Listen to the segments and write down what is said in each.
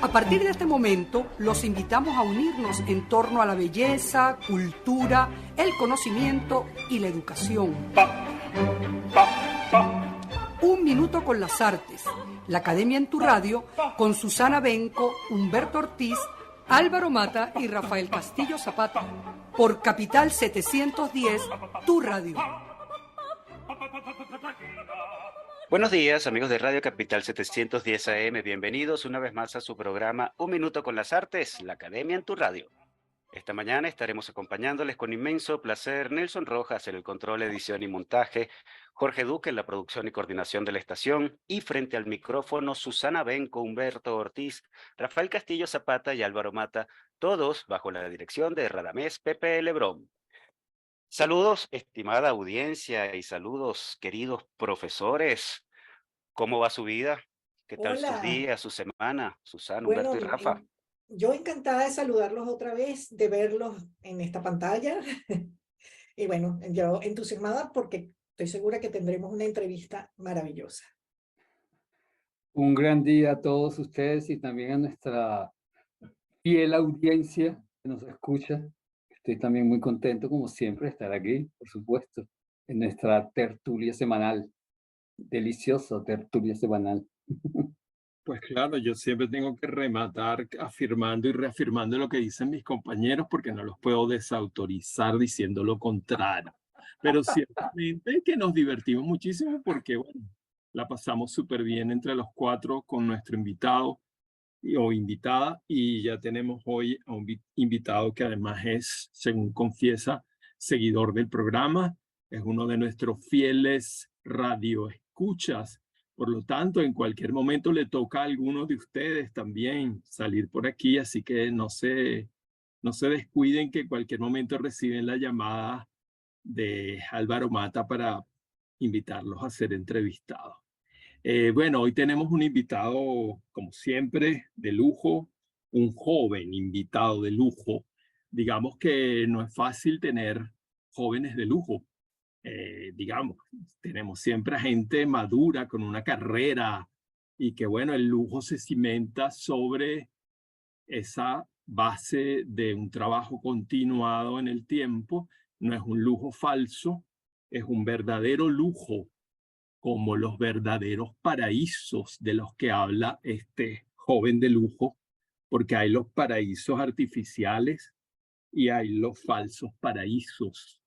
A partir de este momento, los invitamos a unirnos en torno a la belleza, cultura, el conocimiento y la educación. Un minuto con las artes. La Academia en tu Radio, con Susana Benco, Humberto Ortiz, Álvaro Mata y Rafael Castillo Zapata. Por Capital 710, tu radio. Buenos días, amigos de Radio Capital 710 AM. Bienvenidos una vez más a su programa Un Minuto con las Artes, la Academia en tu Radio. Esta mañana estaremos acompañándoles con inmenso placer Nelson Rojas en el control, edición y montaje, Jorge Duque en la producción y coordinación de la estación, y frente al micrófono Susana Benco, Humberto Ortiz, Rafael Castillo Zapata y Álvaro Mata, todos bajo la dirección de Radamés Pepe Lebrón. Saludos, estimada audiencia, y saludos, queridos profesores. ¿Cómo va su vida? ¿Qué tal sus Hola, días, su semana? Susana, Humberto y bueno, Rafa. yo encantada de saludarlos otra vez, de verlos en esta pantalla. Y bueno, yo entusiasmada porque estoy segura que tendremos una entrevista maravillosa. Un gran día a todos ustedes y también a nuestra fiel audiencia que nos escucha. Estoy también muy contento, como siempre, de estar aquí, por supuesto, en nuestra tertulia semanal. Deliciosa tertulia semanal. Pues claro, yo siempre tengo que rematar afirmando y reafirmando lo que dicen mis compañeros porque no los puedo desautorizar diciendo lo contrario. Pero ciertamente que nos divertimos muchísimo porque, bueno, la pasamos súper bien entre los cuatro con nuestro invitado o invitada, y ya tenemos hoy a un invitado que además es, según confiesa, seguidor del programa, es uno de nuestros fieles radioescuchas. Por lo tanto, en cualquier momento le toca a alguno de ustedes también salir por aquí, así que no se descuiden, que en cualquier momento reciben la llamada de Álvaro Mata para invitarlos a ser entrevistados. Bueno, hoy tenemos un invitado, como siempre, de lujo, un joven invitado de lujo. Digamos que no es fácil tener jóvenes de lujo. Digamos, tenemos siempre a gente madura con una carrera y que, bueno, el lujo se cimenta sobre esa base de un trabajo continuado en el tiempo. No es un lujo falso, es un verdadero lujo, como los verdaderos paraísos de los que habla este joven de lujo, porque hay los paraísos artificiales y hay los falsos paraísos,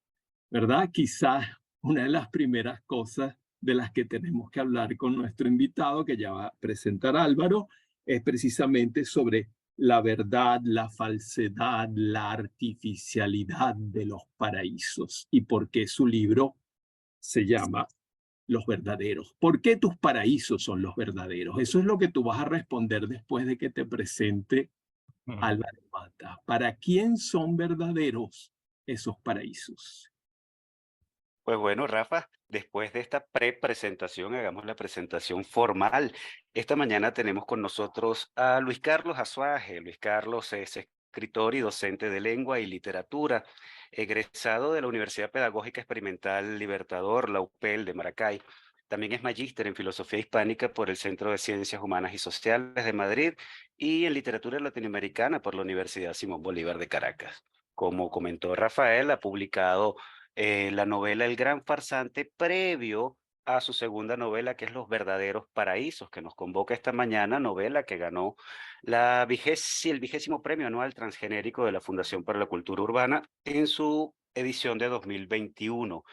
¿verdad? Quizás una de las primeras cosas de las que tenemos que hablar con nuestro invitado, que ya va a presentar Álvaro, es precisamente sobre la verdad, la falsedad, la artificialidad de los paraísos y por qué su libro se llama Los Verdaderos. ¿Por qué tus paraísos son los verdaderos? Eso es lo que tú vas a responder después de que te presente Álvaro Mata. ¿Para quién son verdaderos esos paraísos? Pues bueno, Rafa, después de esta presentación, hagamos la presentación formal. Esta mañana tenemos con nosotros a Luis Carlos Azuaje. Luis Carlos es escritor y docente de lengua y literatura, egresado de la Universidad Pedagógica Experimental Libertador, la UPEL de Maracay. También es magíster en filosofía hispánica por el Centro de Ciencias Humanas y Sociales de Madrid y en literatura latinoamericana por la Universidad Simón Bolívar de Caracas. Como comentó Rafael, ha publicado la novela El Gran Farsante, previo a su segunda novela, que es Los Verdaderos Paraísos, que nos convoca esta mañana, novela que ganó el 20º Premio Anual Transgenérico de la Fundación para la Cultura Urbana en su edición de 2021.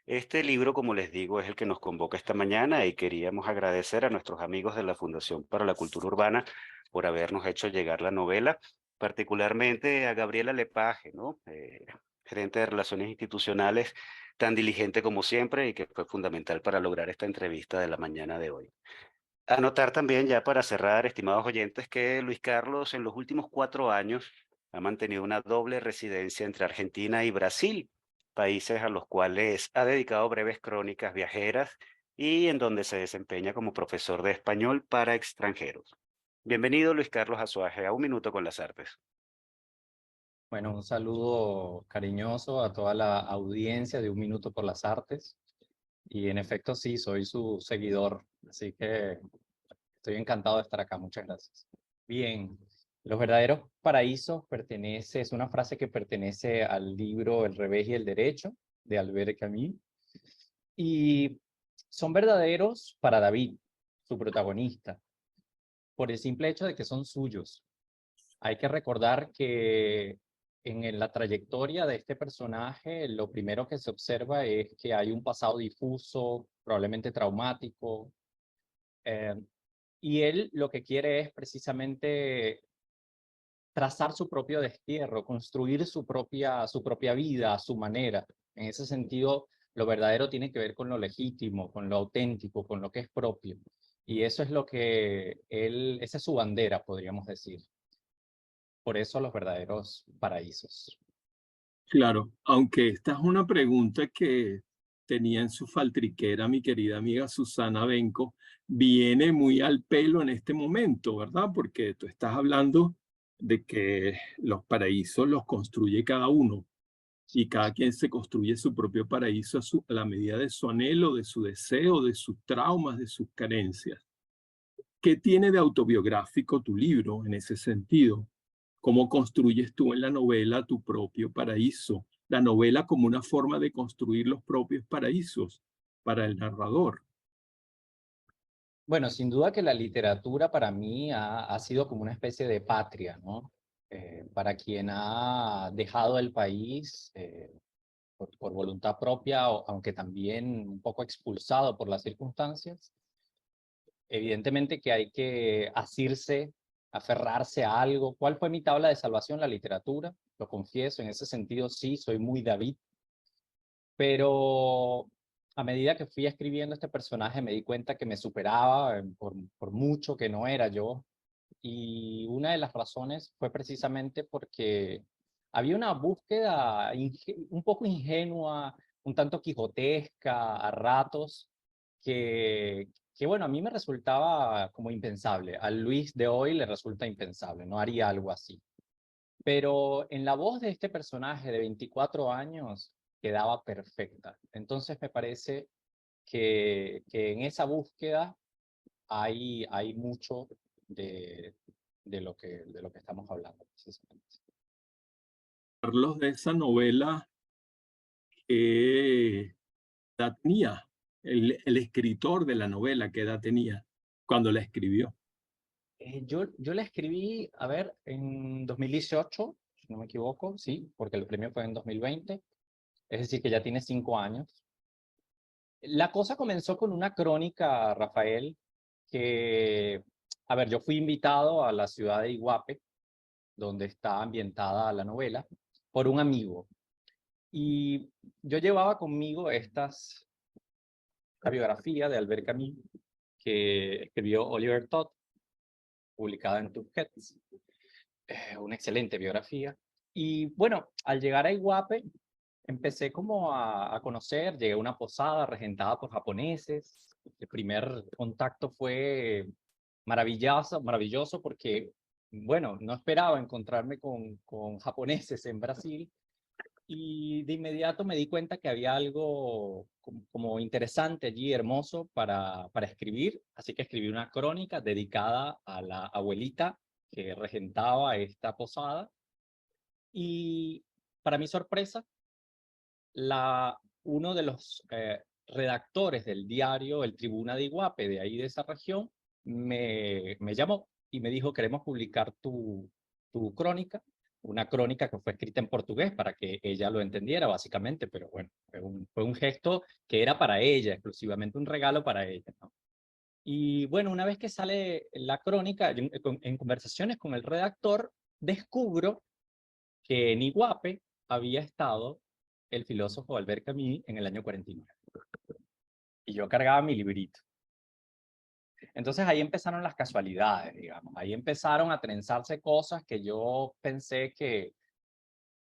Este libro, como les digo, es el que nos convoca esta mañana y queríamos agradecer a nuestros amigos de la Fundación para la Cultura Urbana por habernos hecho llegar la novela, particularmente a Gabriela Lepage, ¿no? Gerente de Relaciones Institucionales, tan diligente como siempre y que fue fundamental para lograr esta entrevista de la mañana de hoy. Anotar también, ya para cerrar, estimados oyentes, que Luis Carlos en los últimos 4 años ha mantenido una doble residencia entre Argentina y Brasil, países a los cuales ha dedicado breves crónicas viajeras y en donde se desempeña como profesor de español para extranjeros. Bienvenido, Luis Carlos Azuaje, a Un Minuto con las Artes. Bueno, un saludo cariñoso a toda la audiencia de Un Minuto por las Artes. Y en efecto, sí, soy su seguidor. Así que Estoy encantado de estar acá, muchas gracias. Bien, los verdaderos paraísos es una frase que pertenece al libro El revés y el derecho, de Albert Camus, y son verdaderos para David, su protagonista, por el simple hecho de que son suyos. Hay que recordar que la trayectoria de este personaje, lo primero que se observa es que hay un pasado difuso, probablemente traumático, y él lo que quiere es precisamente trazar su propio destierro, construir su propia vida a su manera. En ese sentido, lo verdadero tiene que ver con lo legítimo, con lo auténtico, con lo que es propio. Y eso es lo que esa es su bandera, podríamos decir. Por eso los verdaderos paraísos. Claro, aunque esta es una pregunta que tenía en su faltriquera mi querida amiga Susana Benco, viene muy al pelo en este momento, ¿verdad? Porque tú estás hablando de que los paraísos los construye cada uno y cada quien se construye su propio paraíso a la medida de su anhelo, de su deseo, de sus traumas, de sus carencias. ¿Qué tiene de autobiográfico tu libro en ese sentido? ¿Cómo construyes tú en la novela tu propio paraíso? La novela como una forma de construir los propios paraísos para el narrador. Bueno, sin duda que la literatura para mí ha sido como una especie de patria, ¿no? Para quien ha dejado el país por voluntad propia, aunque también un poco expulsado por las circunstancias, evidentemente que hay que asirse, aferrarse a algo. ¿Cuál fue mi tabla de salvación? La literatura, lo confieso, en ese sentido sí, soy muy David, pero a medida que fui escribiendo este personaje me di cuenta que me superaba por mucho que no era yo, y una de las razones fue precisamente porque había una búsqueda un poco ingenua, un tanto quijotesca a ratos, que bueno, a mí me resultaba como impensable. A Luis de hoy le resulta impensable, no haría algo así. Pero en la voz de este personaje de 24 años quedaba perfecta. Entonces me parece que en esa búsqueda hay mucho de, de lo que estamos hablando, precisamente. Carlos, de esa novela, ¿qué edad tenía? El escritor de la novela, ¿qué edad tenía cuando la escribió? Yo la escribí, a ver, en 2018, si no me equivoco, sí, porque el premio fue en 2020, es decir, que ya tiene 5 años. La cosa comenzó con una crónica, Rafael, que, a ver, yo fui invitado a la ciudad de Iguape, donde está ambientada la novela, por un amigo. Y yo llevaba conmigo la biografía de Albert Camus, que escribió Oliver Todd, publicada en Tusquets. Una excelente biografía. Y bueno, al llegar a Iguape, empecé como a conocer, llegué a una posada regentada por japoneses. El primer contacto fue maravilloso porque, bueno, no esperaba encontrarme con japoneses en Brasil, y de inmediato me di cuenta que había algo como interesante allí, hermoso para escribir, así que escribí una crónica dedicada a la abuelita que regentaba esta posada, y para mi sorpresa, uno de los redactores del diario El Tribuna de Iguape, de ahí de esa región, me llamó y me dijo: queremos publicar tu crónica, una crónica que fue escrita en portugués para que ella lo entendiera básicamente, pero bueno, fue un gesto que era para ella, exclusivamente un regalo para ella, ¿no? Y bueno, una vez que sale la crónica, en conversaciones con el redactor, descubro que en Iguape había estado el filósofo Albert Camus en el año 49. Y yo cargaba mi librito. Entonces ahí empezaron las casualidades, digamos. Ahí empezaron a trenzarse cosas que yo pensé que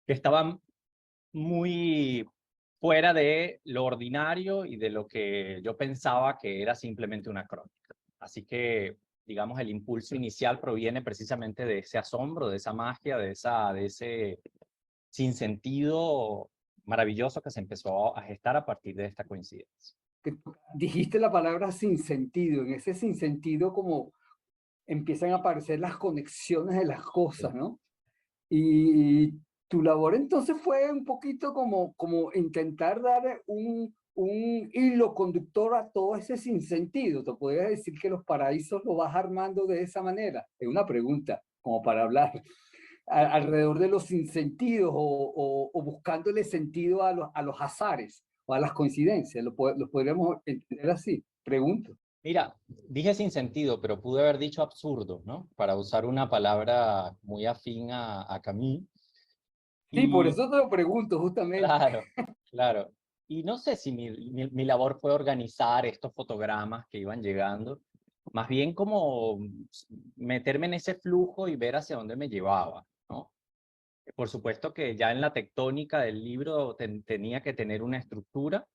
estaban muy fuera de lo ordinario y de lo que yo pensaba que era simplemente una crónica. Así que, digamos, el impulso inicial proviene precisamente de ese asombro, de esa magia, de ese sinsentido maravilloso que se empezó a gestar a partir de esta coincidencia. Dijiste la palabra sin sentido, en ese sinsentido como empiezan a aparecer las conexiones de las cosas, ¿no? Y tu labor entonces fue un poquito como intentar dar un hilo conductor a todo ese sinsentido. ¿Te podrías decir que Los Paraísos lo vas armando de esa manera? Es una pregunta, como para hablar alrededor de los sinsentidos o buscándole sentido a los azares o a las coincidencias. ¿Lo podríamos entender así? Pregunto. Mira, dije sin sentido, pero pude haber dicho absurdo, ¿no? Para usar una palabra muy afín a Camus. Sí, por Y eso te lo pregunto, justamente. claro, claro. Y no sé si mi labor fue organizar estos fotogramas que iban llegando, más bien como meterme en ese flujo y ver hacia dónde me llevaba, ¿no? Por supuesto que ya en la tectónica del libro tenía que tener una estructura,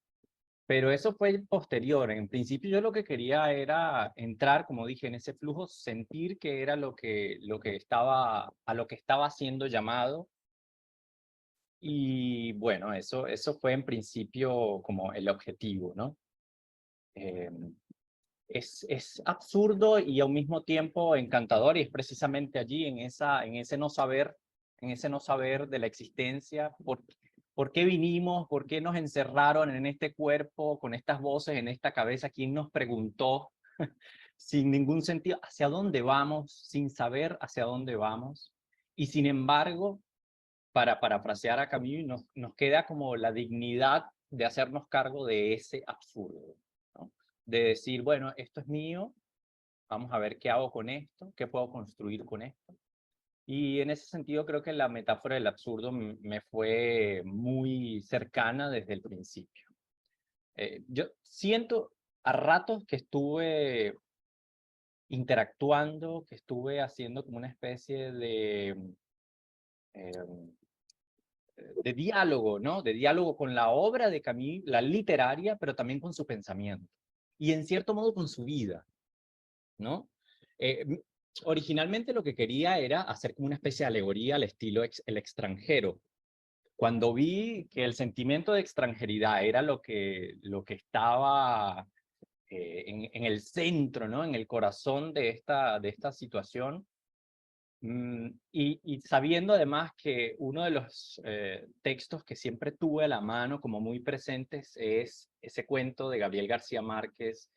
pero eso fue posterior. En principio yo lo que quería era entrar, como dije, en ese flujo, sentir que era lo que estaba, a lo que estaba siendo llamado. Y bueno, eso fue en principio como el objetivo, ¿no? Es absurdo y al mismo tiempo encantador, y es precisamente allí, en ese no saber de la existencia, por qué vinimos, por qué nos encerraron en este cuerpo, con estas voces en esta cabeza, quién nos preguntó, sin ningún sentido, hacia dónde vamos, sin saber hacia dónde vamos, y sin embargo, para parafrasear a Camus, nos queda como la dignidad de hacernos cargo de ese absurdo, ¿no? De decir, bueno, esto es mío, vamos a ver qué hago con esto, qué puedo construir con esto. Y en ese sentido creo que la metáfora del absurdo me fue muy cercana desde el principio. Yo siento a ratos que estuve interactuando, que estuve haciendo como una especie de diálogo, ¿no? De diálogo con la obra de Camus, la literaria, pero también con su pensamiento. Y en cierto modo con su vida, ¿no? Originalmente lo que quería era hacer como una especie de alegoría al estilo El extranjero. Cuando vi que el sentimiento de extranjeridad era lo que estaba en el centro, ¿no? En el corazón de esta situación, y sabiendo además que uno de los textos que siempre tuve a la mano como muy presentes es ese cuento de Gabriel García Márquez,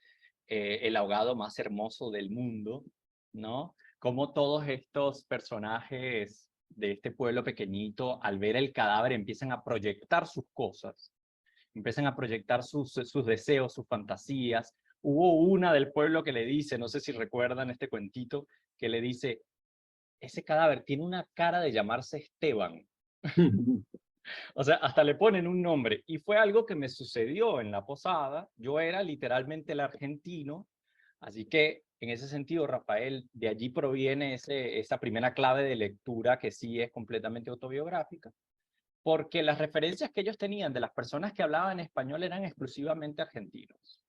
El ahogado más hermoso del mundo, ¿no? Como todos estos personajes de este pueblo pequeñito, al ver el cadáver, empiezan a proyectar sus cosas, empiezan a proyectar sus deseos, sus fantasías. Hubo una del pueblo que le dice, no sé si recuerdan este cuentito, que le dice: ese cadáver tiene una cara de llamarse Esteban. O sea, hasta le ponen un nombre. Y fue algo que me sucedió en la posada. Yo era literalmente el argentino. Así que, en ese sentido, Rafael, de allí proviene esa primera clave de lectura que sí es completamente autobiográfica. Porque las referencias que ellos tenían de las personas que hablaban español eran exclusivamente argentinos.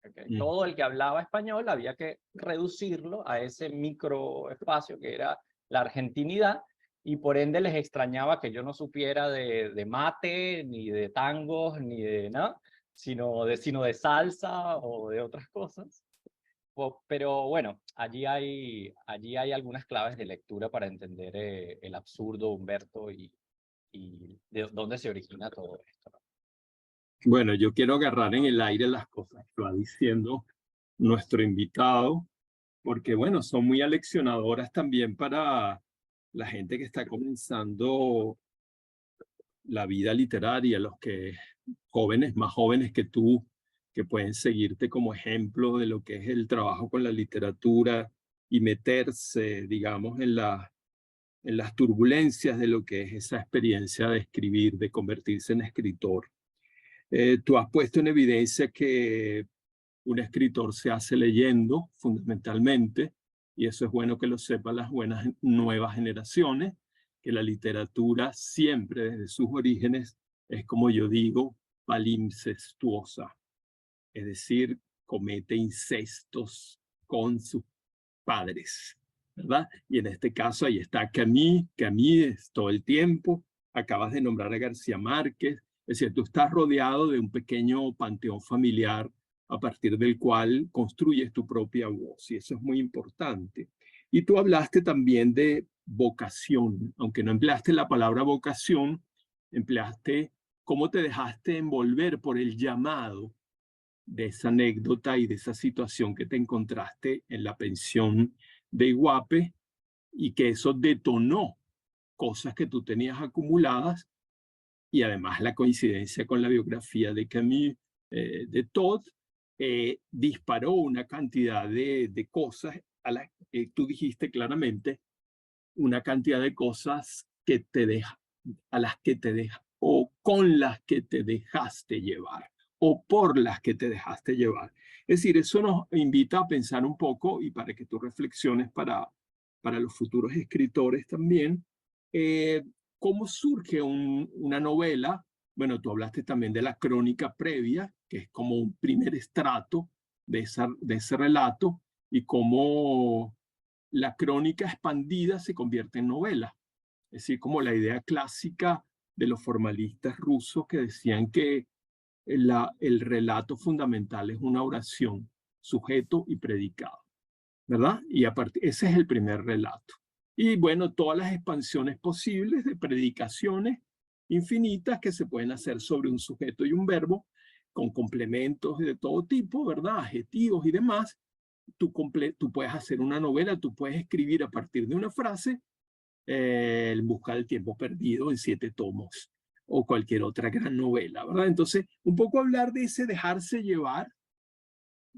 ¿Okay? Todo el que hablaba español había que reducirlo a ese microespacio que era la argentinidad, y por ende les extrañaba que yo no supiera de mate, ni de tangos, ni de nada, sino de salsa o de otras cosas. Pero bueno, allí hay algunas claves de lectura para entender el absurdo, Humberto, y de dónde se origina todo esto. Bueno, yo quiero agarrar en el aire las cosas que va diciendo nuestro invitado, porque bueno, son muy aleccionadoras también para la gente que está comenzando la vida literaria, los que jóvenes, más jóvenes que tú, que pueden seguirte como ejemplo de lo que es el trabajo con la literatura y meterse, digamos, en las turbulencias de lo que es esa experiencia de escribir, de convertirse en escritor. Tú has puesto en evidencia que un escritor se hace leyendo, fundamentalmente, y eso es bueno que lo sepan las buenas nuevas generaciones, que la literatura siempre desde sus orígenes es, como yo digo, palincestuosa, es decir, comete incestos con sus padres, ¿verdad? Y en este caso ahí está Camus es todo el tiempo, acabas de nombrar a García Márquez, es decir, tú estás rodeado de un pequeño panteón familiar a partir del cual construyes tu propia voz, y eso es muy importante. Y tú hablaste también de vocación, aunque no empleaste la palabra vocación, empleaste cómo te dejaste envolver por el llamado de esa anécdota y de esa situación que te encontraste en la pensión de Iguape y que eso detonó cosas que tú tenías acumuladas y además la coincidencia con la biografía de Camus, de Todd, disparó una cantidad de cosas a las que tú dijiste claramente, una cantidad de cosas que te deja, a las que te deja, o con las que te dejaste llevar, o por las que te dejaste llevar. Es decir, eso nos invita a pensar un poco y para que tú reflexiones para los futuros escritores también, cómo surge una novela. Bueno, tú hablaste también de la crónica previa, que es como un primer estrato de ese relato, y cómo la crónica expandida se convierte en novela. Es decir, como la idea clásica de los formalistas rusos que decían que el relato fundamental es una oración, sujeto y predicado, ¿verdad? Y ese es el primer relato. Y bueno, todas las expansiones posibles de predicaciones infinitas que se pueden hacer sobre un sujeto y un verbo, con complementos de todo tipo, ¿verdad? Adjetivos y demás. Tú puedes hacer una novela, tú puedes escribir a partir de una frase, En busca del tiempo perdido en 7 tomos, o cualquier otra gran novela, ¿verdad? Entonces, un poco hablar de ese dejarse llevar,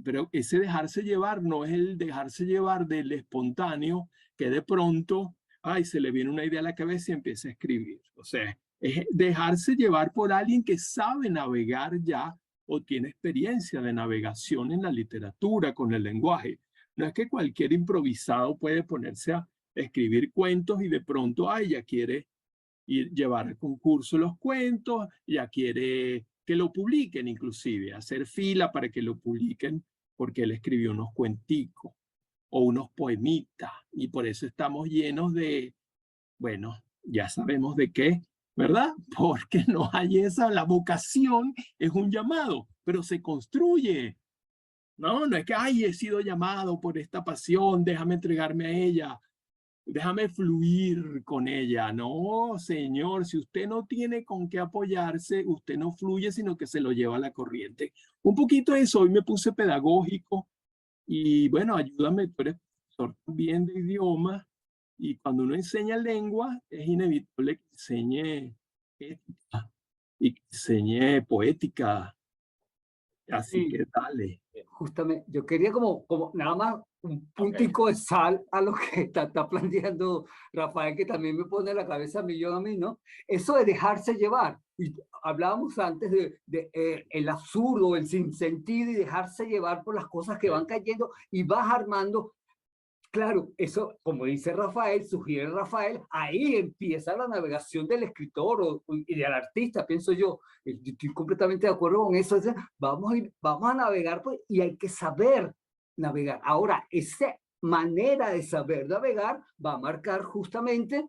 pero ese dejarse llevar no es el dejarse llevar del espontáneo que de pronto, ay, se le viene una idea a la cabeza y empieza a escribir. O sea, es dejarse llevar por alguien que sabe navegar ya o tiene experiencia de navegación en la literatura, con el lenguaje. No es que cualquier improvisado puede ponerse a escribir cuentos y de pronto, ay, ya quiere llevar al concurso los cuentos, ya quiere que lo publiquen inclusive, hacer fila para que lo publiquen porque él escribió unos cuenticos o unos poemitas y por eso estamos llenos de, bueno, ya sabemos de qué, ¿verdad? Porque no hay la vocación es un llamado, pero se construye. No es que, ay, he sido llamado por esta pasión, déjame entregarme a ella. Déjame fluir con ella. No, señor, si usted no tiene con qué apoyarse, usted no fluye, sino que se lo lleva a la corriente. Un poquito de eso, hoy me puse pedagógico y bueno, ayúdame, tú eres profesor también de idiomas y cuando uno enseña lengua es inevitable que enseñe ética y que enseñe poética. Así Sí, que dale. justamente, yo quería como nada más un puntico de sal a lo que está planteando Rafael, que también me pone la cabeza a mí, ¿no? Eso de dejarse llevar. Y hablábamos antes de el absurdo, el sinsentido y dejarse llevar por las cosas que van cayendo y vas armando. Claro, eso, como dice Rafael, sugiere Rafael, ahí empieza la navegación del escritor y del artista, pienso yo. Estoy completamente de acuerdo con eso. Vamos a navegar pues, y hay que saber navegar. Ahora, esa manera de saber navegar va a marcar justamente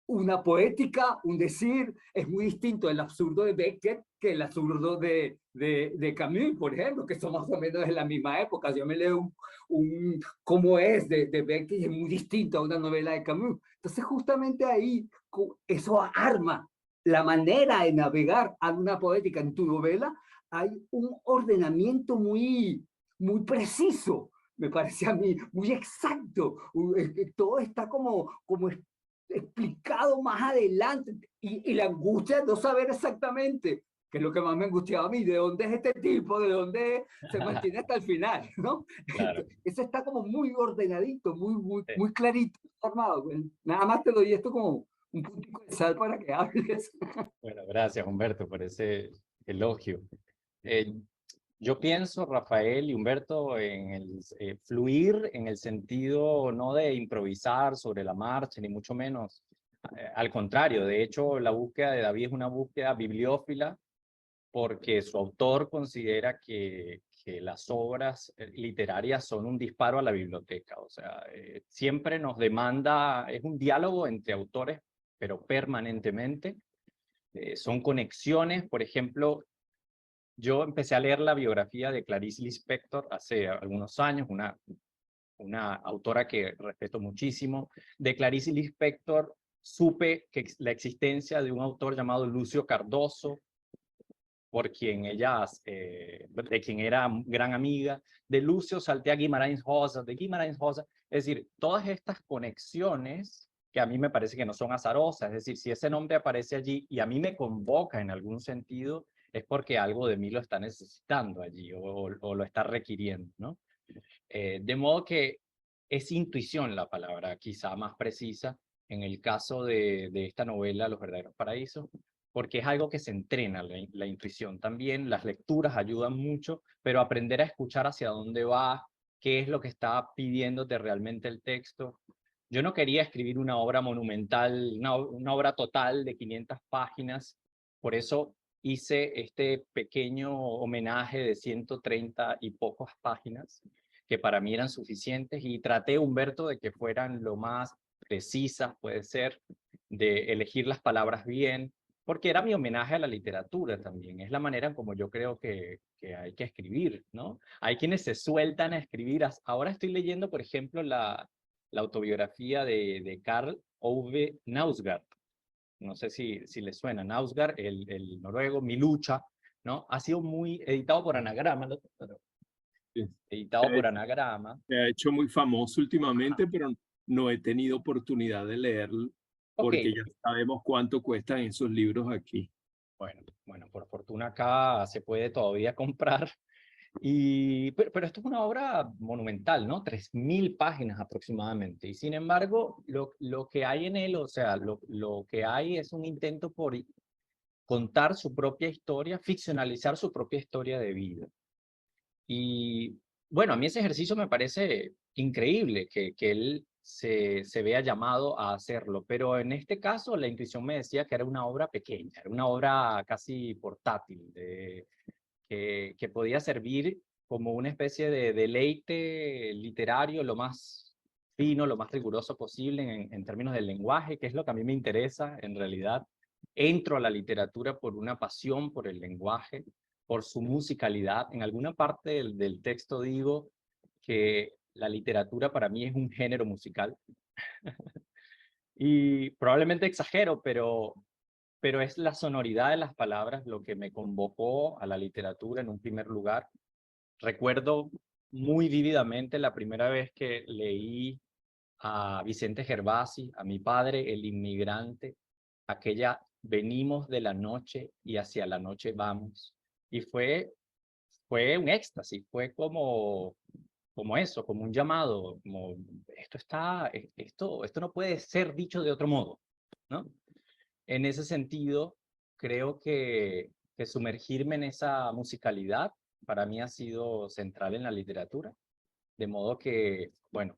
una poética, un decir. Es muy distinto el absurdo de Beckett que el absurdo de Camus, por ejemplo, que son más o menos de la misma época. Yo me leo cómo es de Beckett y es muy distinto a una novela de Camus. Entonces, justamente ahí, eso arma la manera de navegar a una poética. En tu novela hay un ordenamiento muy preciso, me parece a mí, muy exacto. Todo está como explicado más adelante y la angustia de no saber exactamente, que es lo que más me angustiaba a mí, de dónde es este tipo, de dónde se mantiene hasta el final, ¿no? Claro. Eso está como muy ordenadito, muy Sí. clarito, formado. Nada más te doy esto como un puntito de sal para que hables. Bueno, gracias Humberto por ese elogio. Yo pienso, Rafael y Humberto, en el fluir en el sentido no de improvisar sobre la marcha, ni mucho menos. Al contrario, de hecho, la búsqueda de David es una búsqueda bibliófila porque su autor considera que las obras literarias son un disparo a la biblioteca. O sea, siempre nos demanda, es un diálogo entre autores, pero permanentemente. Son conexiones, por ejemplo, yo empecé a leer la biografía de Clarice Lispector hace algunos años, una una autora que respeto muchísimo. De Clarice Lispector supe que la existencia de un autor llamado Lucio Cardoso, por quien de quien era gran amiga. De Lucio salté a Guimarães Rosa, de Guimarães Rosa. Es decir, todas estas conexiones que a mí me parece que no son azarosas, es decir, si ese nombre aparece allí y a mí me convoca en algún sentido, es porque algo de mí lo está necesitando allí o lo está requiriendo, ¿no? De modo que es intuición la palabra quizá más precisa en el caso de esta novela Los verdaderos paraísos, porque es algo que se entrena, la intuición también. Las lecturas ayudan mucho, pero aprender a escuchar hacia dónde va, qué es lo que está pidiéndote realmente el texto. Yo no quería escribir una obra monumental, una obra total de 500 páginas, por eso hice este pequeño homenaje de 130 y pocas páginas, que para mí eran suficientes, y traté, Humberto, de que fueran lo más precisas, puede ser, de elegir las palabras bien, porque era mi homenaje a la literatura también, es la manera en como yo creo que hay que escribir, ¿no? Hay quienes se sueltan a escribir. Ahora estoy leyendo, por ejemplo, la autobiografía de Karl Ove Knausgaard. No sé si le suena. Knausgaard, el noruego, Mi lucha, ¿no? Ha sido muy editado por Anagrama, ¿no? Sí. Editado por Anagrama. Se ha hecho muy famoso últimamente, pero no he tenido oportunidad de leerlo porque ya sabemos cuánto cuestan esos libros aquí. Bueno, por fortuna acá se puede todavía comprar. Pero esto es una obra monumental, ¿no? 3000 páginas aproximadamente. Y sin embargo, lo que hay en él, o sea, lo que hay es un intento por contar su propia historia, ficcionalizar su propia historia de vida. Y bueno, a mí ese ejercicio me parece increíble que él se vea llamado a hacerlo, pero en este caso la intuición me decía que era una obra pequeña, era una obra casi portátil, que podía servir como una especie de deleite literario lo más fino, lo más riguroso posible en términos del lenguaje, que es lo que a mí me interesa en realidad. Entro a la literatura por una pasión por el lenguaje, por su musicalidad. En alguna parte del texto digo que la literatura para mí es un género musical. Y probablemente exagero, pero es la sonoridad de las palabras lo que me convocó a la literatura en un primer lugar. Recuerdo muy vívidamente la primera vez que leí a Vicente Gervasi, a mi padre, el inmigrante, aquella venimos de la noche y hacia la noche vamos. Y fue un éxtasis, fue como eso, como un llamado, como esto no puede ser dicho de otro modo, ¿no? En ese sentido, creo que sumergirme en esa musicalidad para mí ha sido central en la literatura, de modo que, bueno,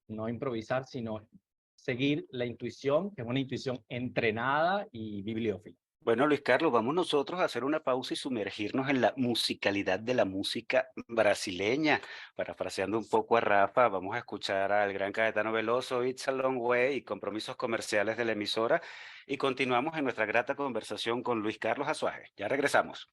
no improvisar, sino seguir la intuición, que es una intuición entrenada y bibliófila. Bueno, Luis Carlos, vamos nosotros a hacer una pausa y sumergirnos en la musicalidad de la música brasileña. Parafraseando un poco a Rafa, vamos a escuchar al gran Caetano Veloso, It's a Long Way, y compromisos comerciales de la emisora, y continuamos en nuestra grata conversación con Luis Carlos Azuaje. Ya regresamos.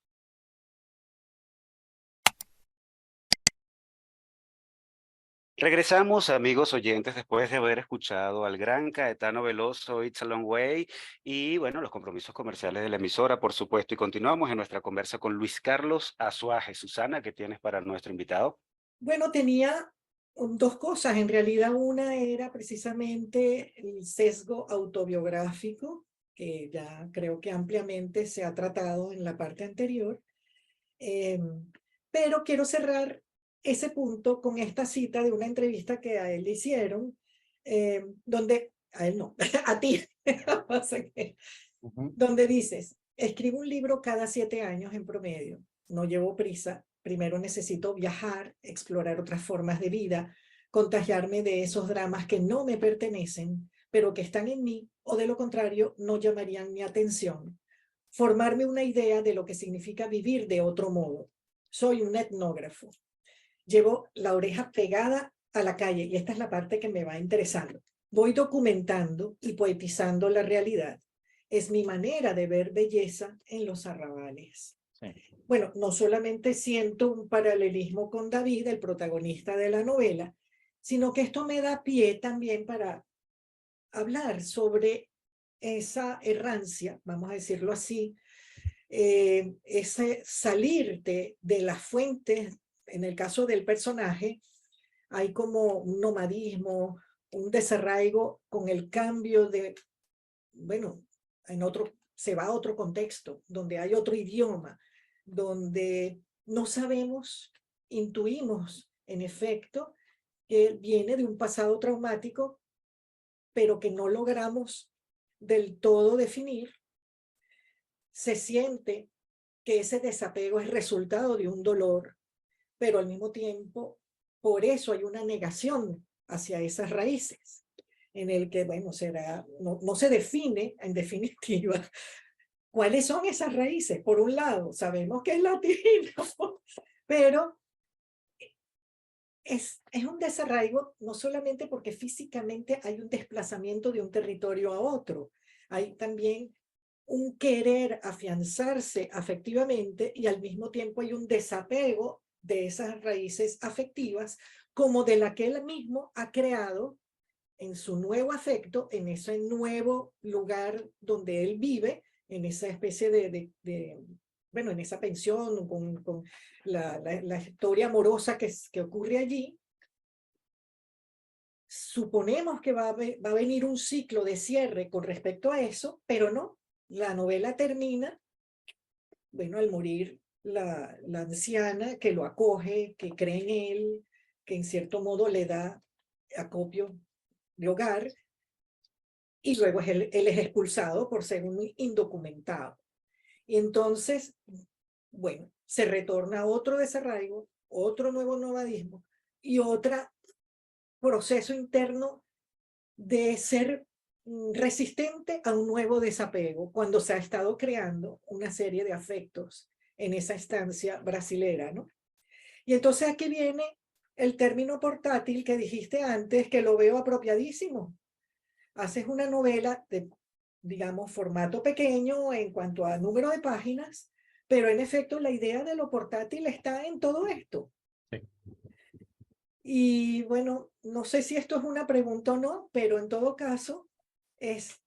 Regresamos, amigos oyentes, después de haber escuchado al gran Caetano Veloso, It's a Long Way, y bueno, los compromisos comerciales de la emisora, por supuesto, y continuamos en nuestra conversa con Luis Carlos Azuaje. Susana, ¿qué tienes para nuestro invitado? Bueno, tenía dos cosas. En realidad, una era precisamente el sesgo autobiográfico, que ya creo que ampliamente se ha tratado en la parte anterior. Pero quiero cerrar ese punto con esta cita de una entrevista que a él le hicieron, donde, a él no, a ti, donde dices, escribo un libro cada 7 años en promedio, no llevo prisa, primero necesito viajar, explorar otras formas de vida, contagiarme de esos dramas que no me pertenecen, pero que están en mí, o de lo contrario, no llamarían mi atención, formarme una idea de lo que significa vivir de otro modo. Soy un etnógrafo. Llevo la oreja pegada a la calle, y esta es la parte que me va interesando. Voy documentando y poetizando la realidad. Es mi manera de ver belleza en los arrabales. Sí. Bueno, no solamente siento un paralelismo con David, el protagonista de la novela, sino que esto me da pie también para hablar sobre esa errancia, vamos a decirlo así, ese salirte de las fuentes. En el caso del personaje, hay como un nomadismo, un desarraigo con el cambio de, bueno, se va a otro contexto, donde hay otro idioma, donde no sabemos, intuimos, en efecto, que viene de un pasado traumático, pero que no logramos del todo definir. Se siente que ese desapego es resultado de un dolor, pero al mismo tiempo, por eso hay una negación hacia esas raíces, en el que, bueno, no se define, en definitiva, cuáles son esas raíces. Por un lado, sabemos que es latino, pero es un desarraigo no solamente porque físicamente hay un desplazamiento de un territorio a otro, hay también un querer afianzarse afectivamente y al mismo tiempo hay un desapego de esas raíces afectivas como de la que él mismo ha creado en su nuevo afecto, en ese nuevo lugar donde él vive, en esa especie bueno, en esa pensión, con la historia amorosa que ocurre allí. Suponemos que va a venir un ciclo de cierre con respecto a eso, pero no. La novela termina, bueno, al morir la anciana que lo acoge, que cree en él, que en cierto modo le da acopio de hogar, y luego él es expulsado por ser un indocumentado. Y entonces, bueno, se retorna a otro desarraigo, otro nuevo nomadismo y otro proceso interno de ser resistente a un nuevo desapego cuando se ha estado creando una serie de afectos en esa estancia brasilera, ¿no? Y entonces aquí viene el término portátil que dijiste antes, que lo veo apropiadísimo. Haces una novela de, digamos, formato pequeño en cuanto a número de páginas, pero en efecto la idea de lo portátil está en todo esto. Sí. Y bueno, no sé si esto es una pregunta o no, pero en todo caso es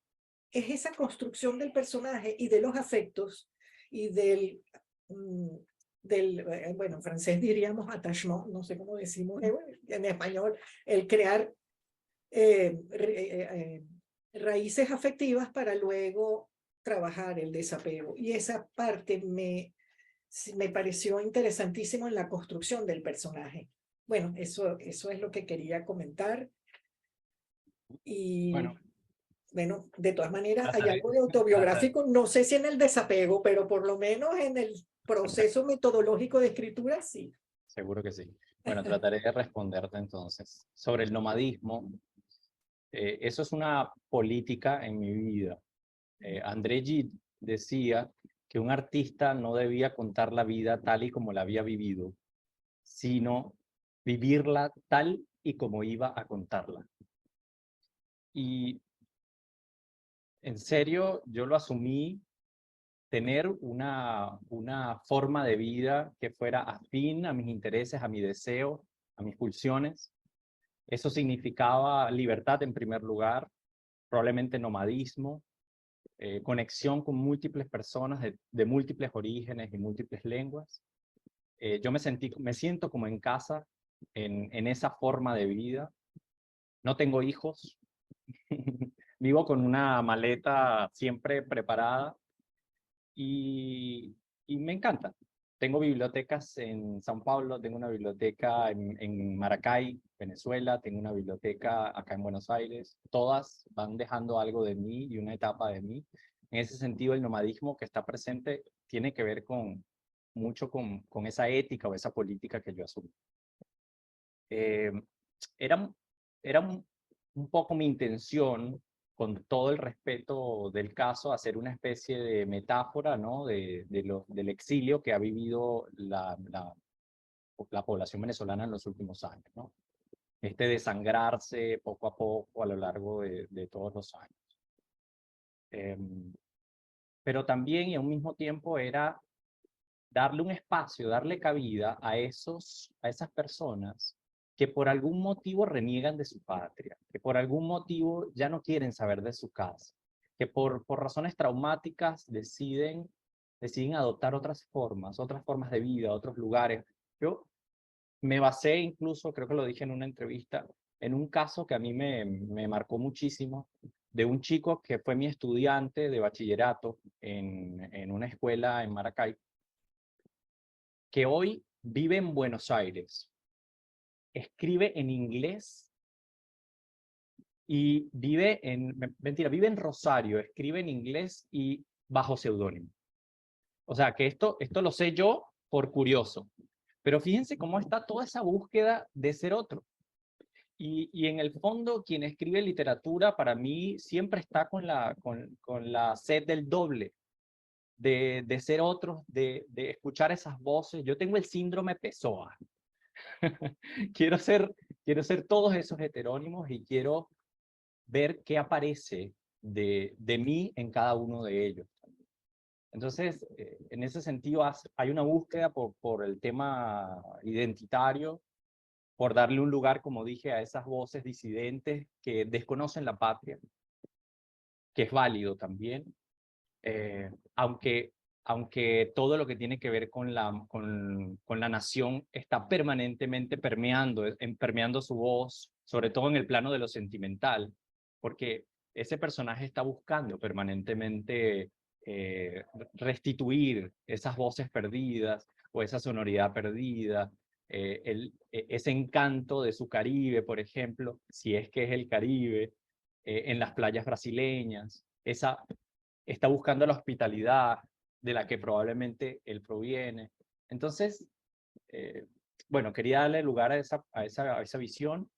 esa construcción del personaje y de los afectos y bueno, en francés diríamos attachement, no sé cómo decimos en español, el crear raíces afectivas para luego trabajar el desapego. Y esa parte me pareció interesantísimo en la construcción del personaje. Bueno, eso es lo que quería comentar. Y bueno, de todas maneras hay algo de autobiográfico, no sé si en el desapego, pero por lo menos en el proceso metodológico de escritura, sí. Seguro que sí. Bueno, trataré de responderte entonces. Sobre el nomadismo, eso es una política en mi vida. André Gide decía que un artista no debía contar la vida tal y como la había vivido, sino vivirla tal y como iba a contarla. Y en serio, yo lo asumí, tener una forma de vida que fuera afín a mis intereses, a mi deseo, a mis pulsiones. Eso significaba libertad en primer lugar, probablemente nomadismo, conexión con múltiples personas de múltiples orígenes y múltiples lenguas. Yo me siento como en casa en esa forma de vida. No tengo hijos. Vivo con una maleta siempre preparada y me encanta. Tengo bibliotecas en São Paulo, tengo una biblioteca en Maracay, Venezuela, tengo una biblioteca acá en Buenos Aires. Todas van dejando algo de mí y una etapa de mí. En ese sentido, el nomadismo que está presente tiene que ver mucho con esa ética o esa política que yo asumo. Era un poco mi intención, con todo el respeto del caso, hacer una especie de metáfora, ¿no? del exilio que ha vivido la población venezolana en los últimos años, ¿no? Desangrarse poco a poco a lo largo de todos los años. Pero también y a un mismo tiempo era darle un espacio, darle cabida a esas personas que por algún motivo reniegan de su patria, que por algún motivo ya no quieren saber de su casa, que por razones traumáticas deciden adoptar otras formas de vida, otros lugares. Yo me basé incluso, creo que lo dije en una entrevista, en un caso que a mí me marcó muchísimo, de un chico que fue mi estudiante de bachillerato en una escuela en Maracay, que hoy vive en Buenos Aires, escribe en inglés y vive en Rosario, escribe en inglés y bajo seudónimo. O sea, que esto lo sé yo por curioso. Pero fíjense cómo está toda esa búsqueda de ser otro. Y en el fondo, quien escribe literatura, para mí, siempre está con la sed del doble, de ser otro, de escuchar esas voces. Yo tengo el síndrome Pessoa. quiero ser todos esos heterónimos y quiero ver qué aparece de mí en cada uno de ellos. Entonces, en ese sentido, hay una búsqueda por el tema identitario, por darle un lugar, como dije, a esas voces disidentes que desconocen la patria, que es válido también, aunque todo lo que tiene que ver con la nación está permanentemente permeando su voz, sobre todo en el plano de lo sentimental, porque ese personaje está buscando permanentemente restituir esas voces perdidas o esa sonoridad perdida, ese encanto de su Caribe, por ejemplo, si es que es el Caribe, en las playas brasileñas, está buscando la hospitalidad de la que probablemente él proviene. Entonces, bueno, quería darle lugar a esa visión.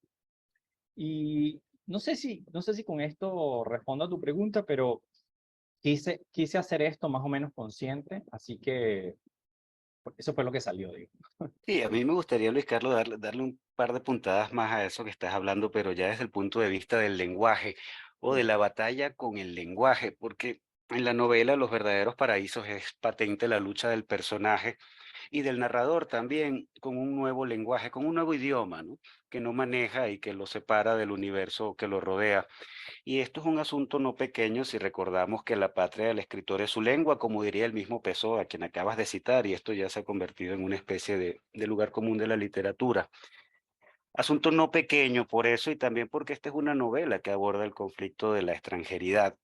Y no sé si con esto respondo a tu pregunta, pero quise hacer esto más o menos consciente, así que eso fue lo que salió, digo. Sí, a mí me gustaría, Luis Carlos, darle un par de puntadas más a eso que estás hablando, pero ya desde el punto de vista del lenguaje o de la batalla con el lenguaje, porque en la novela Los verdaderos paraísos es patente la lucha del personaje y del narrador también con un nuevo lenguaje, con un nuevo idioma, ¿no? Que no maneja y que lo separa del universo que lo rodea. Y esto es un asunto no pequeño si recordamos que la patria del escritor es su lengua, como diría el mismo Pessoa, a quien acabas de citar, y esto ya se ha convertido en una especie de lugar común de la literatura. Asunto no pequeño por eso y también porque esta es una novela que aborda el conflicto de la extranjeridad.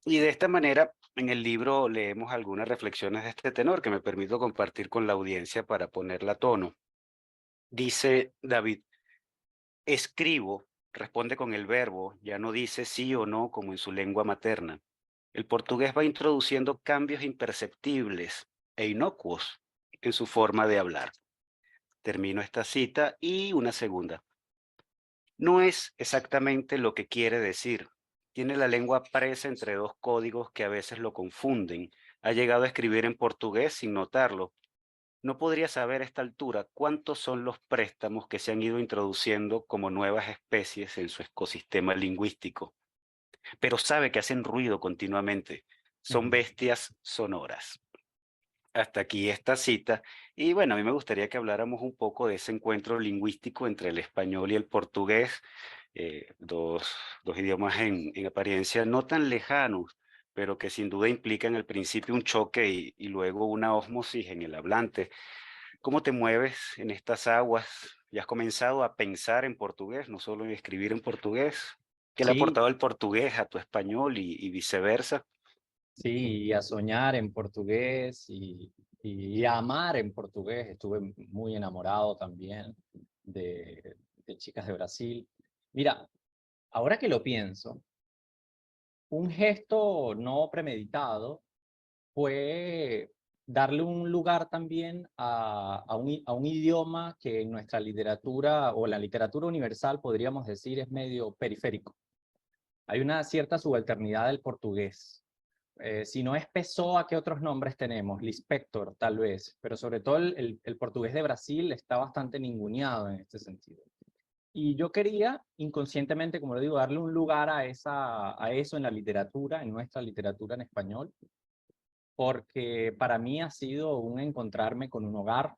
Y de esta manera, en el libro leemos algunas reflexiones de este tenor que me permito compartir con la audiencia para ponerla a tono. Dice David: escribo, responde con el verbo, ya no dice sí o no como en su lengua materna. El portugués va introduciendo cambios imperceptibles e inocuos en su forma de hablar. Termino esta cita y una segunda. No es exactamente lo que quiere decir. Tiene la lengua presa entre dos códigos que a veces lo confunden. Ha llegado a escribir en portugués sin notarlo. No podría saber a esta altura cuántos son los préstamos que se han ido introduciendo como nuevas especies en su ecosistema lingüístico, pero sabe que hacen ruido continuamente. Son bestias sonoras. Hasta aquí esta cita. Y bueno, a mí me gustaría que habláramos un poco de ese encuentro lingüístico entre el español y el portugués, dos idiomas en apariencia no tan lejanos, pero que sin duda implican al principio un choque y luego una ósmosis en el hablante. ¿Cómo te mueves en estas aguas? ¿Ya has comenzado a pensar en portugués, no solo en escribir en portugués? ¿Qué le ha Sí, aportado el portugués a tu español y viceversa? sí, y a soñar en portugués y a amar en portugués. Estuve muy enamorado también de chicas de Brasil. Mira, ahora que lo pienso, un gesto no premeditado fue darle un lugar también a un idioma que en nuestra literatura o la literatura universal podríamos decir es medio periférico. Hay una cierta subalternidad del portugués. Si no es Pessoa, ¿qué otros nombres tenemos? Lispector, tal vez, pero sobre todo el portugués de Brasil está bastante ninguneado en este sentido. Y yo quería, inconscientemente, como lo digo, darle un lugar a eso en la literatura, en nuestra literatura en español, porque para mí ha sido un encontrarme con un hogar.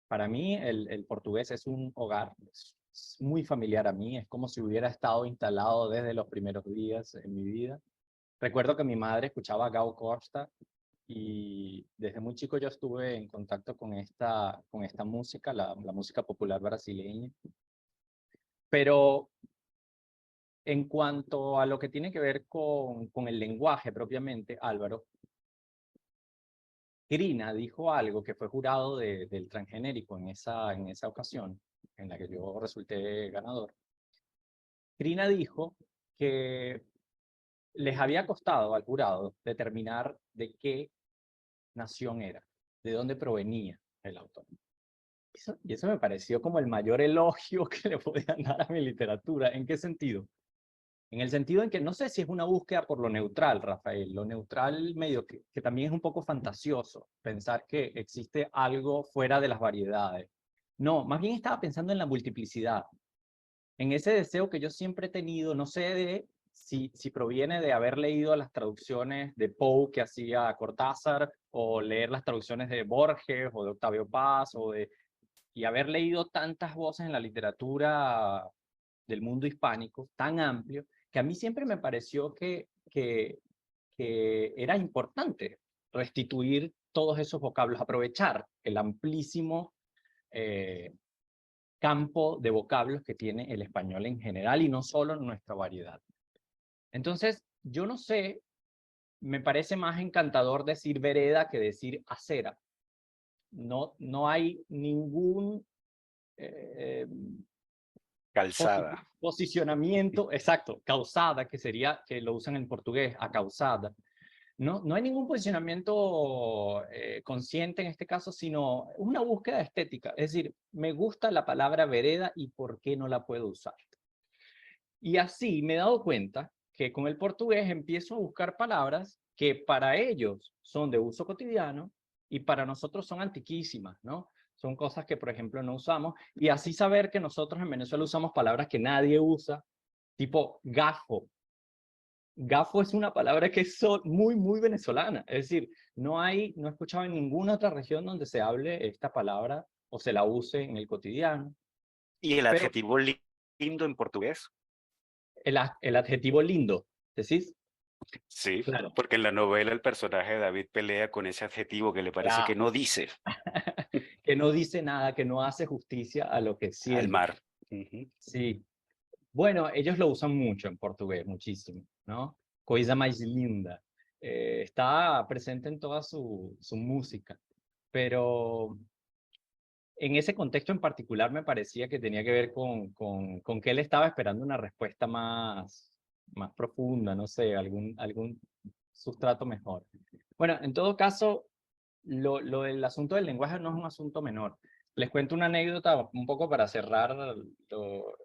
Para mí el portugués es un hogar, es muy familiar a mí, es como si hubiera estado instalado desde los primeros días en mi vida. Recuerdo que mi madre escuchaba a Gal Costa y desde muy chico yo estuve en contacto con esta música, la música popular brasileña. Pero en cuanto a lo que tiene que ver con el lenguaje propiamente, Álvaro, Grina dijo algo que fue jurado del transgenérico en esa ocasión, en la que yo resulté ganador. Grina dijo que les había costado al jurado determinar de qué nación era, de dónde provenía el autor. Y eso me pareció como el mayor elogio que le podían dar a mi literatura. ¿En qué sentido? En el sentido en que no sé si es una búsqueda por lo neutral, Rafael. Lo neutral medio que también es un poco fantasioso, pensar que existe algo fuera de las variedades. No, más bien estaba pensando en la multiplicidad, en ese deseo que yo siempre he tenido, no sé si proviene de haber leído las traducciones de Poe que hacía Cortázar, o leer las traducciones de Borges o de Octavio Paz, y haber leído tantas voces en la literatura del mundo hispánico tan amplio, que a mí siempre me pareció que era importante restituir todos esos vocablos, aprovechar el amplísimo campo de vocablos que tiene el español en general y no solo en nuestra variedad. Entonces, yo no sé, me parece más encantador decir vereda que decir acera. No hay ningún Calzada. posicionamiento, exacto, causada, que sería, que lo usan en portugués, acausada. No hay ningún posicionamiento consciente en este caso, sino una búsqueda estética. Es decir, me gusta la palabra vereda y ¿por qué no la puedo usar? Y así me he dado cuenta que con el portugués empiezo a buscar palabras que para ellos son de uso cotidiano y para nosotros son antiquísimas, ¿no? Son cosas que, por ejemplo, no usamos. Y así saber que nosotros en Venezuela usamos palabras que nadie usa, tipo gafo. Gafo es una palabra que es muy, muy venezolana. Es decir, no he escuchado en ninguna otra región donde se hable esta palabra o se la use en el cotidiano. ¿Y el Pero adjetivo lindo en portugués? el adjetivo lindo, ¿decís? Sí, Claro. porque en la novela el personaje de David pelea con ese adjetivo que le parece que no dice Que no dice nada, que no hace justicia a lo que al siente. mar. Ujú. Sí. Bueno, ellos lo usan mucho en portugués, muchísimo, ¿no? Coisa mais linda. Está presente en toda su música. Pero en ese contexto en particular me parecía que tenía que ver con que él estaba esperando una respuesta más profunda, no sé, algún sustrato mejor. Bueno, en todo caso, lo del asunto del lenguaje no es un asunto menor. Les cuento una anécdota un poco para cerrar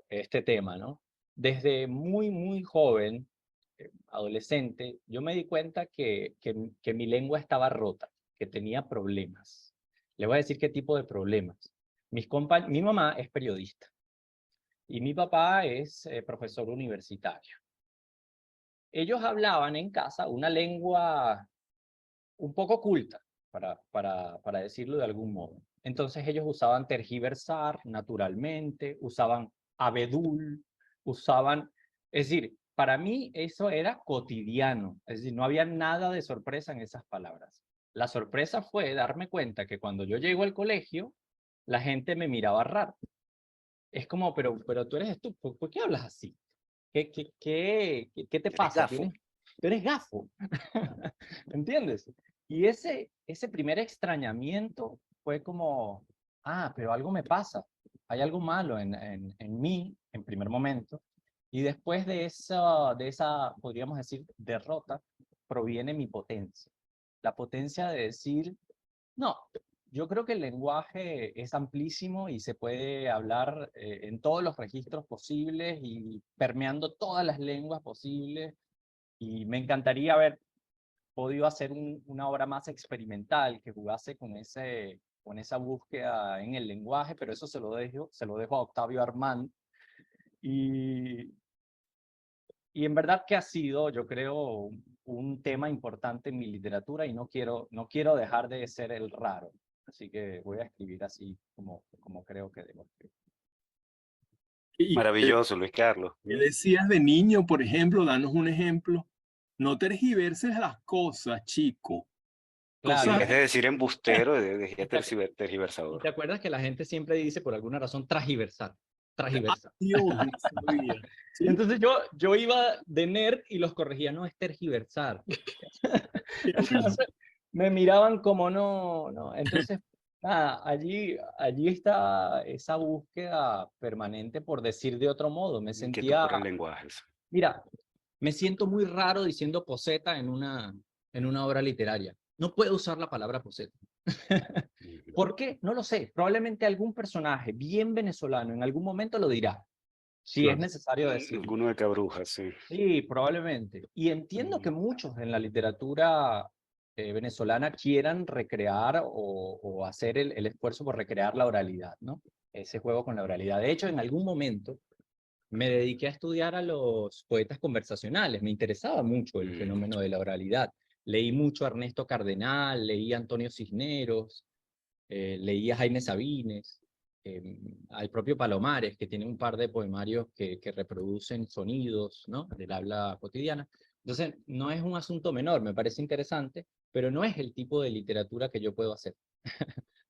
este tema, ¿no? Desde muy, muy joven, adolescente, yo me di cuenta que mi lengua estaba rota, que tenía problemas. Le voy a decir qué tipo de problemas. Mi mamá es periodista y mi papá es profesor universitario. Ellos hablaban en casa una lengua un poco culta, para decirlo de algún modo. Entonces ellos usaban tergiversar naturalmente, usaban abedul, es decir, para mí eso era cotidiano, es decir, no había nada de sorpresa en esas palabras. La sorpresa fue darme cuenta que cuando yo llego al colegio, la gente me miraba raro. Es como, pero tú eres estúpido, ¿por qué hablas así? ¿Qué te Eres pasa? gafo. Tú eres gafo. ¿Entiendes? Y ese primer extrañamiento fue como, pero algo me pasa, hay algo malo en mí, en primer momento, y después de esa, podríamos decir, derrota, proviene mi potencia. La potencia de decir, no, yo creo que el lenguaje es amplísimo y se puede hablar en todos los registros posibles y permeando todas las lenguas posibles, y me encantaría haber podido hacer una obra más experimental que jugase con esa búsqueda en el lenguaje, pero eso se lo dejo a Octavio Armand. Y en verdad que ha sido, yo creo, un tema importante en mi literatura y no quiero dejar de ser el raro. Así que voy a escribir así como creo que debo escribir. ¿Y Maravilloso, Luis Carlos. qué decías de niño, por ejemplo? Danos un ejemplo. No tergiverses las cosas, chico. Claro, En Cosas- vez de decir embustero, decía ¿Y te tergiversador. acuerdas que la gente siempre dice por alguna razón transgiversar? Transgiversar. Dios, no sabía. ¿Sí? Entonces yo iba de nerd y los corregía, no, es tergiversar. Entonces, me miraban como no. Entonces, nada, allí está esa búsqueda permanente por decir de otro modo. Me Inquietud sentía, por el lenguaje. mira, me siento muy raro diciendo poseta en una obra literaria. No puedo usar la palabra poseta. ¿Por qué? No lo sé. Probablemente algún personaje bien venezolano en algún momento lo dirá. Si es Claro. necesario decirlo. Alguno de Cabrujas, sí. Sí, probablemente. Y entiendo que muchos en la literatura venezolana quieran recrear o hacer el esfuerzo por recrear la oralidad, ¿no? Ese juego con la oralidad. De hecho, en algún momento me dediqué a estudiar a los poetas conversacionales. Me interesaba mucho el fenómeno de la oralidad. Leí mucho a Ernesto Cardenal, leí a Antonio Cisneros, leí a Jaime Sabines, al propio Palomares, que tiene un par de poemarios que reproducen sonidos, ¿no?, del habla cotidiana. Entonces, no es un asunto menor, me parece interesante, pero no es el tipo de literatura que yo puedo hacer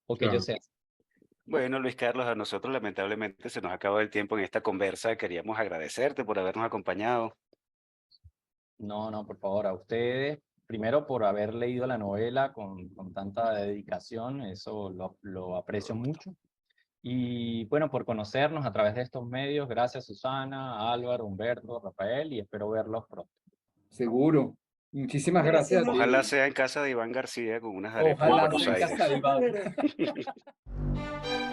o que yo Claro. sé hacer. Bueno, Luis Carlos, a nosotros lamentablemente se nos acabó el tiempo en esta conversa. Queríamos agradecerte por habernos acompañado. No, por favor, a ustedes, primero por haber leído la novela con tanta dedicación, eso lo aprecio mucho. Y bueno, por conocernos a través de estos medios, gracias Susana, Álvaro, Humberto, Rafael, y espero verlos pronto. Seguro. Muchísimas gracias a ti. Ojalá sea en casa de Iván García con unas arepas de Ojalá Buenos sea en Aires. casa de Iván.